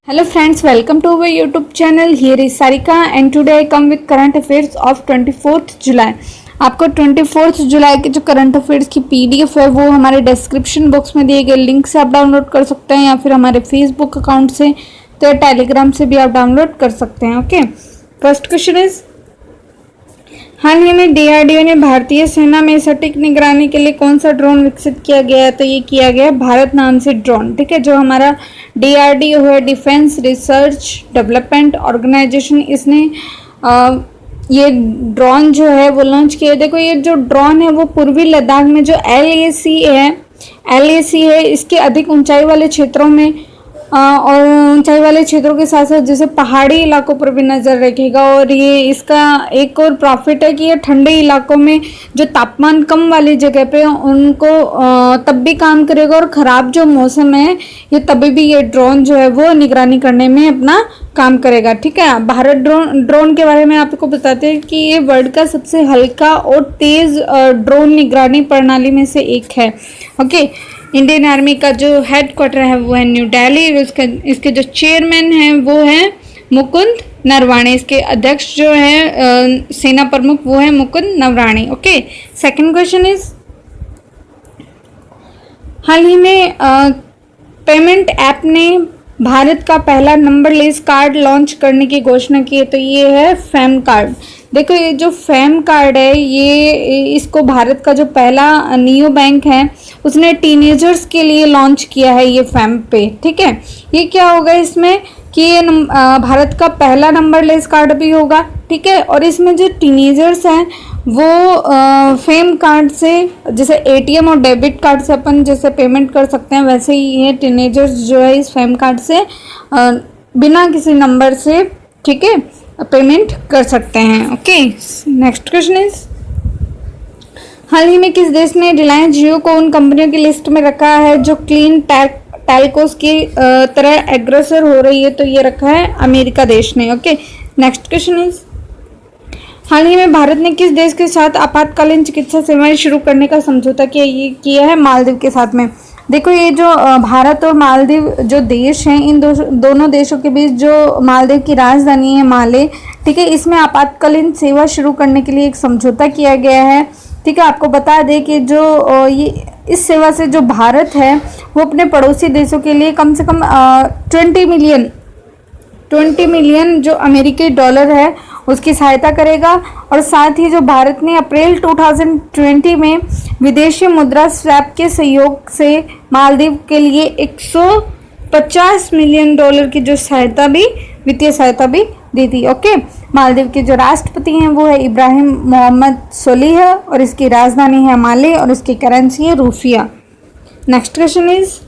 Hello friends, welcome to our YouTube channel. Here is Sarika and today I come with current affairs of 24th July. आपको 24th जुलाई के जो current affairs की PDF है वो हमारे description box में दिए गए लिंक से आप डाउनलोड कर सकते हैं या फिर हमारे फेसबुक अकाउंट से तो टेलीग्राम से भी आप डाउनलोड कर सकते हैं. ओके, फर्स्ट क्वेश्चन इज, हाल ही में डीआरडीओ ने भारतीय सेना में सटीक निगरानी के लिए कौन सा ड्रोन विकसित किया गया है? तो ये किया गया भारत नाम से ड्रोन. ठीक है, जो हमारा डीआरडीओ है, डिफेंस रिसर्च डेवलपमेंट ऑर्गेनाइजेशन, इसने ये ड्रोन जो है वो लॉन्च किया. देखो ये जो ड्रोन है वो पूर्वी लद्दाख में जो LAC है इसके अधिक ऊंचाई वाले क्षेत्रों में और ऊंचाई वाले क्षेत्रों के साथ साथ जैसे पहाड़ी इलाकों पर भी नज़र रखेगा. और ये इसका एक और प्रॉफिट है कि ये ठंडे इलाकों में जो तापमान कम वाली जगह पे उनको तब भी काम करेगा और ख़राब जो मौसम है ये तभी भी ये ड्रोन जो है वो निगरानी करने में अपना काम करेगा. ठीक है, भारत ड्रोन के बारे में आपको बताते हैं कि ये वर्ल्ड का सबसे हल्का और तेज़ ड्रोन निगरानी प्रणाली में से एक है. ओके, इंडियन आर्मी का जो हेड क्वार्टर है वो है न्यू दिल्ली. इसके जो चेयरमैन हैं वो है मुकुंद नरवाणे. इसके अध्यक्ष जो है सेना प्रमुख वो है Mukund Naravane. Okay, second question is, हाल ही में पेमेंट ऐप ने भारत का पहला नंबरलेस कार्ड लॉन्च करने की घोषणा की है. तो ये है फैम कार्ड. देखो ये जो फैम कार्ड है ये इसको भारत का जो पहला नियो बैंक है उसने टीनेजर्स के लिए लॉन्च किया है ये फैम पे. ठीक है, ये क्या होगा इसमें कि ये भारत का पहला नंबरलेस कार्ड भी होगा. ठीक है, और इसमें जो टीनेजर्स हैं वो फैम कार्ड से जैसे एटीएम और डेबिट कार्ड से अपन जैसे पेमेंट कर सकते हैं वैसे ही ये टीनेजर्स जो है इस फैम कार्ड से बिना किसी नंबर से, ठीक है, पेमेंट कर सकते हैं. ओके, नेक्स्ट क्वेश्चन इज, हाल ही में किस देश ने रिलायंस जियो को उन कंपनियों की लिस्ट में रखा है जो क्लीन टेलकोस की तरह एग्रेसर हो रही है? तो ये रखा है अमेरिका देश ने. ओके, नेक्स्ट क्वेश्चन इज, हाल ही में भारत ने किस देश के साथ आपातकालीन चिकित्सा सेवाएं शुरू करने का समझौता किया है? मालदीव के साथ में. देखो ये जो भारत और मालदीव जो देश हैं इन दोनों देशों के बीच जो मालदीव की राजधानी है माले, ठीक है, इसमें आपातकालीन सेवा शुरू करने के लिए एक समझौता किया गया है. ठीक है, आपको बता दें कि जो ये इस सेवा से जो भारत है वो अपने पड़ोसी देशों के लिए कम से कम 20 मिलियन जो अमेरिकी डॉलर है उसकी सहायता करेगा. और साथ ही जो भारत ने अप्रैल 2020 में विदेशी मुद्रा स्वैप के सहयोग से मालदीव के लिए 150 मिलियन डॉलर की जो सहायता भी, वित्तीय सहायता भी दी थी. ओके, मालदीव के जो राष्ट्रपति हैं वो है इब्राहिम मोहम्मद सोलिह और इसकी राजधानी है माले और इसकी करेंसी है रूफिया. नेक्स्ट क्वेश्चन इज,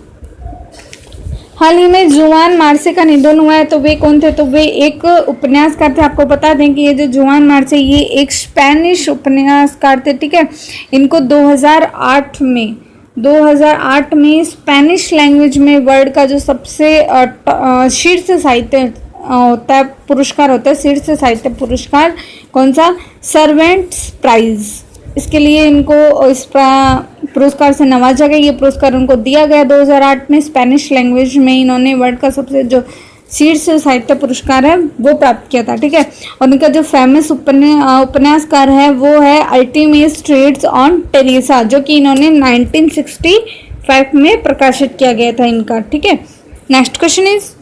हाल ही में जुआन मार्से का निधन हुआ है. तो वे कौन थे? तो वे एक उपन्यासकार थे. आपको बता दें कि ये जो जुआन मार्से ये एक स्पेनिश उपन्यासकार थे. ठीक है, इनको 2008 में स्पेनिश लैंग्वेज में वर्ल्ड का जो सबसे शीर्ष साहित्य होता है पुरस्कार होता है, शीर्ष साहित्य पुरस्कार कौन सा? Cervantes Prize. इसके लिए इनको इस पुरस्कार से नवाजा गया. ये पुरस्कार उनको दिया गया 2008 में. स्पेनिश लैंग्वेज में इन्होंने वर्ल्ड का सबसे जो शीर्ष साहित्य पुरस्कार है वो प्राप्त किया था. ठीक है, और इनका जो फेमस उपन्यासकार है वो है अल्टीमेट ट्रेड्स ऑन टेरेसा जो कि इन्होंने 1965 में प्रकाशित किया गया था इनका. ठीक है, नेक्स्ट क्वेश्चन इज,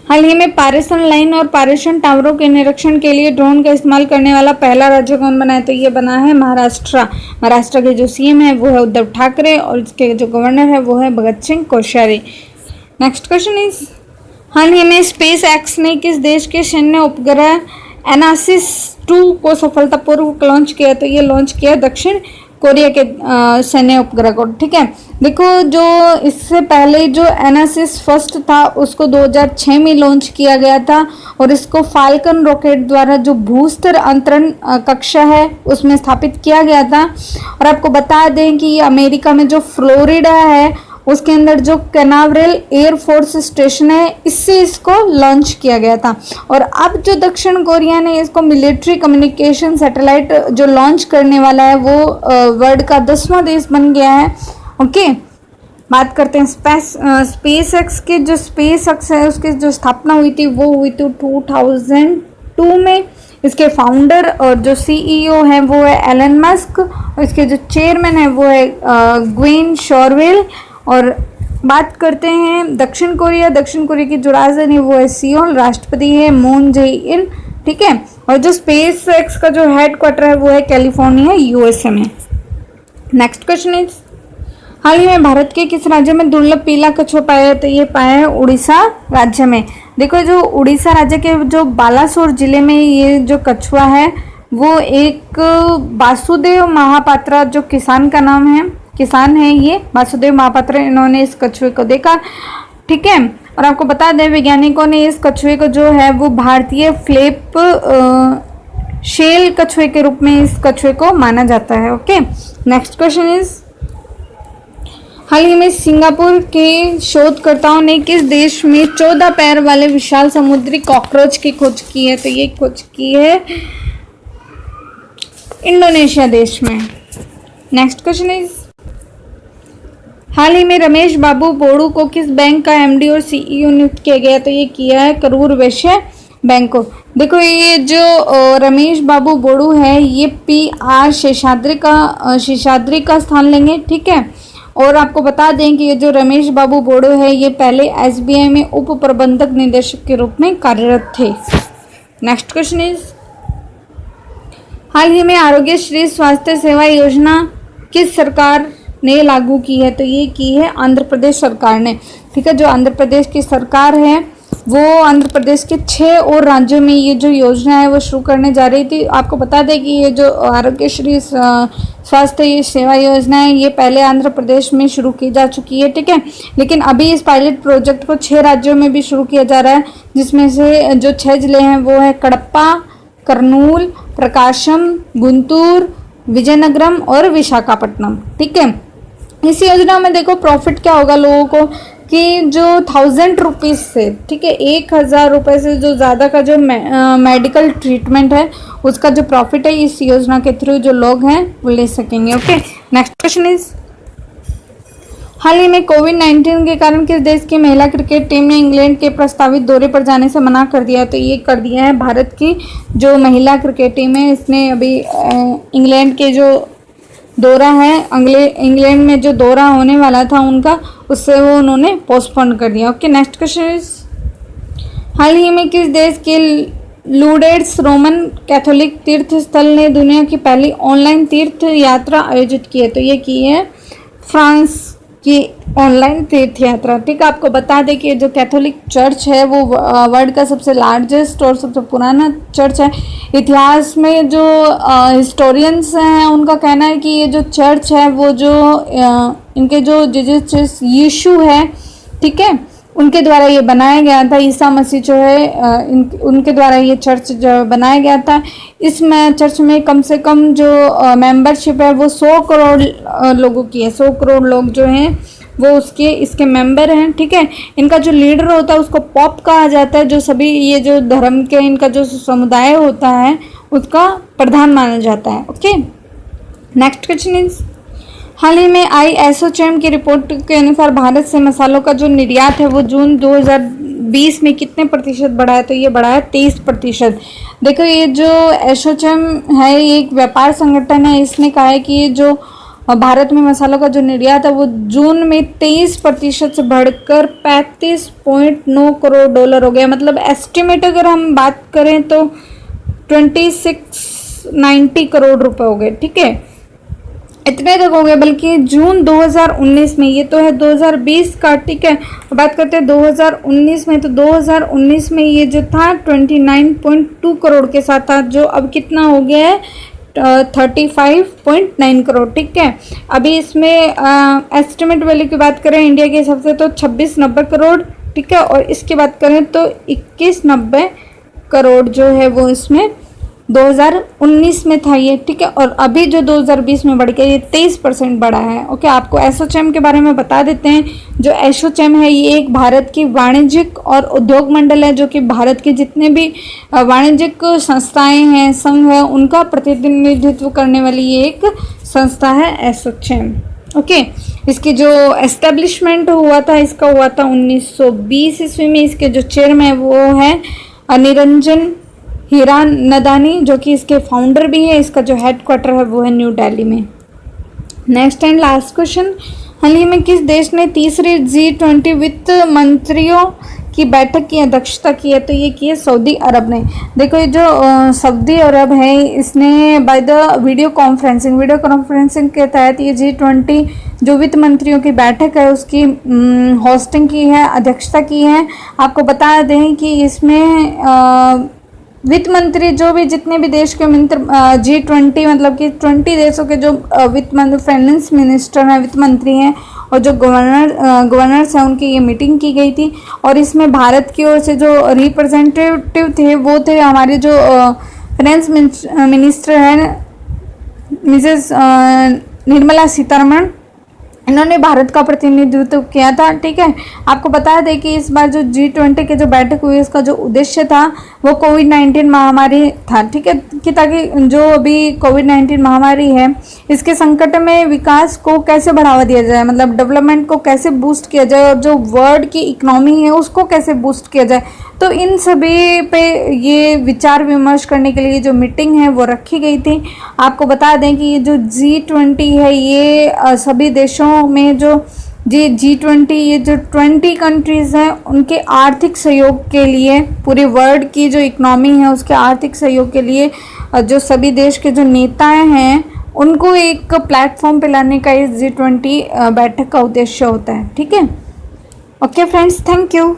हाल ही में पारेषण लाइन और पारेषण टावरों के निरीक्षण के लिए ड्रोन का इस्तेमाल करने वाला पहला राज्य कौन बना है? तो ये बना है महाराष्ट्र. महाराष्ट्र के जो सीएम है वो है उद्धव ठाकरे और इसके जो गवर्नर है वो है Bhagat Singh Koshyari. Next question is, हाल ही में स्पेस एक्स ने किस देश के सैन्य उपग्रह एनासिस 2 को सफलतापूर्वक लॉन्च किया? तो ये लॉन्च किया दक्षिण कोरिया के सैन्य उपग्रह को. ठीक है, देखो जो इससे पहले जो एनासिस फर्स्ट था उसको 2006 में लॉन्च किया गया था और इसको फाल्कन रॉकेट द्वारा जो भूस्तर अंतरण कक्षा है उसमें स्थापित किया गया था. और आपको बता दें कि ये अमेरिका में जो फ्लोरिडा है उसके अंदर जो कैनावरेल एयरफोर्स स्टेशन है इससे इसको लॉन्च किया गया था. और अब जो दक्षिण कोरिया ने इसको मिलिट्री कम्युनिकेशन सैटेलाइट जो लॉन्च करने वाला है वो वर्ल्ड का 10वां देश बन गया है. ओके, बात करते हैं स्पेस एक्स के, जो स्पेस एक्स है उसकी जो स्थापना हुई थी वो हुई थी 2002 में। इसके फाउंडर और जो सीईओ हैं वो है एलन मस्क, और इसके जो चेयरमैन है वो है ग्वेन शॉरवेल। और बात करते हैं दक्षिण कोरिया की जो राजधानी वो है सियोल, राष्ट्रपति है मून जे इन, ठीक है। और जो स्पेस एक्स का जो हेडक्वार्टर है वो है कैलिफोर्निया यूएसए में। नेक्स्ट क्वेश्चन इज, हाल ही में भारत के किस राज्य में दुर्लभ पीला कछुआ पाया? तो ये पाया है उड़ीसा राज्य में। देखो जो उड़ीसा राज्य के जो बालासोर जिले में ये जो कछुआ है वो एक वासुदेव महापात्रा जो किसान का नाम है, किसान है ये वासुदेव महापात्रा, इन्होंने इस कछुए को देखा, ठीक है। और आपको बता दें वैज्ञानिकों ने इस कछुए को जो है वो भारतीय फ्लेप शेल कछुए के रूप में इस कछुए को माना जाता है। ओके, नेक्स्ट क्वेश्चन इज, हाल ही में सिंगापुर के शोधकर्ताओं ने किस देश में 14 पैर वाले विशाल समुद्री कॉकरोच की खोज की है? तो ये खोज की है इंडोनेशिया देश में। नेक्स्ट क्वेश्चन इज, हाल ही में रमेश बाबू बोड़ू को किस बैंक का एमडी और सीईओ नियुक्त किया गया? तो ये किया है करूर वैश्य बैंक को। देखो ये जो रमेश बाबू बोड़ू है ये PR शेषाद्री का स्थान लेंगे, ठीक है। और आपको बता दें कि ये जो रमेश बाबू बोड़ो है ये पहले SBI में उप प्रबंधक निदेशक के रूप में कार्यरत थे। नेक्स्ट क्वेश्चन इज, हाल ही में आरोग्य श्री स्वास्थ्य सेवा योजना किस सरकार ने लागू की है? तो ये की है आंध्र प्रदेश सरकार ने, ठीक है। जो आंध्र प्रदेश की सरकार है वो आंध्र प्रदेश के 6 और राज्यों में ये जो योजना है वो शुरू करने जा रही थी। आपको बता दें कि ये जो आरोग्य श्री स्वास्थ्य सेवा योजना है ये पहले आंध्र प्रदेश में शुरू की जा चुकी है, ठीक है। लेकिन अभी इस पायलट प्रोजेक्ट को 6 राज्यों में भी शुरू किया जा रहा है, जिसमें से जो 6 जिले हैं वो है कडप्पा, कर्नूल, प्रकाशम, गुंटूर, विजयनगरम और विशाखापट्टनम, ठीक है। इस योजना में देखो प्रॉफिट क्या होगा लोगों को कि जो 1000 रुपीज़ से, ठीक है, 1000 रुपये से जो ज़्यादा का जो मेडिकल ट्रीटमेंट है उसका जो प्रॉफिट है इस योजना के थ्रू जो लोग हैं वो ले सकेंगे। ओके, नेक्स्ट क्वेश्चन इज, हाल ही में कोविड-19 के कारण किस देश की महिला क्रिकेट टीम ने इंग्लैंड के प्रस्तावित दौरे पर जाने से मना कर दिया? तो ये कर दिया है भारत की जो महिला क्रिकेट टीम है, इसने अभी इंग्लैंड के जो दौरा है इंग्लैंड में जो दौरा होने वाला था उनका, उससे वो उन्होंने पोस्टपोन कर दिया। ओके, नेक्स्ट क्वेश्चन इज, हाल ही में किस देश के लूडेट्स रोमन कैथोलिक तीर्थ स्थल ने दुनिया की पहली ऑनलाइन तीर्थ यात्रा आयोजित की है? तो ये की है फ्रांस की ऑनलाइन तीर्थ यात्रा, ठीक है। आपको बता दें कि जो कैथोलिक चर्च है वो वर्ल्ड का सबसे लार्जेस्ट और सबसे पुराना चर्च है। इतिहास में जो हिस्टोरियंस हैं उनका कहना है कि ये जो चर्च है वो जो इनके जो जीसस यीशु है, ठीक है, उनके द्वारा ये बनाया गया था। ईसा मसीह जो है उनके द्वारा ये चर्च जो बनाया गया था। इस चर्च में कम से कम जो मेंबरशिप है वो 100 करोड़ लोगों की है। 100 करोड़ लोग जो हैं वो इसके मेंबर हैं, ठीक है। इनका जो लीडर होता है उसको पॉप कहा जाता है, जो सभी ये जो धर्म के इनका जो समुदाय होता है उसका प्रधान माना जाता है। ओके, नेक्स्ट क्वेश्चन इज, हाल ही में आई एसोचैम की रिपोर्ट के अनुसार भारत से मसालों का जो निर्यात है वो जून 2020 में कितने प्रतिशत बढ़ा है? तो ये बढ़ा है 23%। देखो ये जो एसोचैम है ये एक व्यापार संगठन है, इसने कहा है कि ये जो भारत में मसालों का जो निर्यात है वो जून में 23% से बढ़कर 35.9 करोड़ डॉलर हो गया। मतलब एस्टिमेट अगर हम बात करें तो 2690 करोड़ रुपए हो गए, ठीक है, इतने तक हो गए। बल्कि जून 2019 में, ये तो है 2020 का, ठीक है, बात करते हैं 2019 में, तो 2019 में ये जो था 29.2 करोड़ के साथ था, जो अब कितना हो गया है 35.9 करोड़, ठीक है। अभी इसमें एस्टिमेट वैल्यू की बात करें इंडिया के हिसाब से तो 2690 करोड़, ठीक है, और इसकी बात करें तो 2190 करोड़ जो है वो इसमें 2019 में था ये, ठीक है। और अभी जो 2020 में बढ़ गया ये 23% बढ़ा है। ओके, आपको एसोचैम के बारे में बता देते हैं। जो एसोचैम है ये एक भारत की वाणिज्यिक और उद्योग मंडल है, जो कि भारत के जितने भी वाणिज्यिक संस्थाएं हैं, संघ है, उनका प्रतिनिधित्व करने वाली ये एक संस्था है एसोचैम। ओके। इसकी जो एस्टेब्लिशमेंट हुआ था, इसका हुआ था 1920 ईस्वी में। इसके जो चेयरमैन वो है निरंजन हीरानंदानी, जो कि इसके फाउंडर भी है। इसका जो हेडक्वार्टर है वो है न्यू दिल्ली में। नेक्स्ट एंड लास्ट क्वेश्चन, हाल ही में किस देश ने तीसरी G20 वित्त मंत्रियों की बैठक की अध्यक्षता की है? तो ये की है सऊदी अरब ने। देखो, ये जो सऊदी अरब है, इसने बाय द वीडियो कॉन्फ्रेंसिंग के तहत ये G20 जो वित्त मंत्रियों की बैठक है उसकी होस्टिंग की है, अध्यक्षता की है। आपको बता दें कि इसमें वित्त मंत्री जो भी जितने भी देश के G20 मतलब कि 20 देशों के जो वित्त मंत्री, फाइनेंस मिनिस्टर हैं, वित्त मंत्री हैं और जो गवर्नर्स हैं, उनकी ये मीटिंग की गई थी। और इसमें भारत की ओर से जो रिप्रेजेंटेटिव थे वो थे हमारे जो फाइनेंस मिनिस्टर हैं मिसेस निर्मला सीतारमण। इन्होंने भारत का प्रतिनिधित्व किया था। ठीक है, आपको बता दें कि इस बार जो G20 के जो बैठक हुई इसका जो उद्देश्य था वो कोविड-19 महामारी था। ठीक है, कि ताकि जो अभी कोविड-19 महामारी है इसके संकट में विकास को कैसे बढ़ावा दिया जाए, मतलब डेवलपमेंट को कैसे बूस्ट किया जाए और जो वर्ल्ड की इकोनॉमी है उसको कैसे बूस्ट किया जाए। तो इन सभी पे ये विचार विमर्श करने के लिए जो मीटिंग है वो रखी गई थी। आपको बता दें कि ये जो G20 है ये सभी देशों में जो G20 ये जो 20 कंट्रीज़ हैं उनके आर्थिक सहयोग के लिए, पूरे वर्ल्ड की जो इकनॉमी है उसके आर्थिक सहयोग के लिए जो सभी देश के जो नेताएं हैं उनको एक प्लेटफॉर्म पे लाने का इस G20 बैठक का उद्देश्य होता है। ठीक है, ओके फ्रेंड्स, थैंक यू।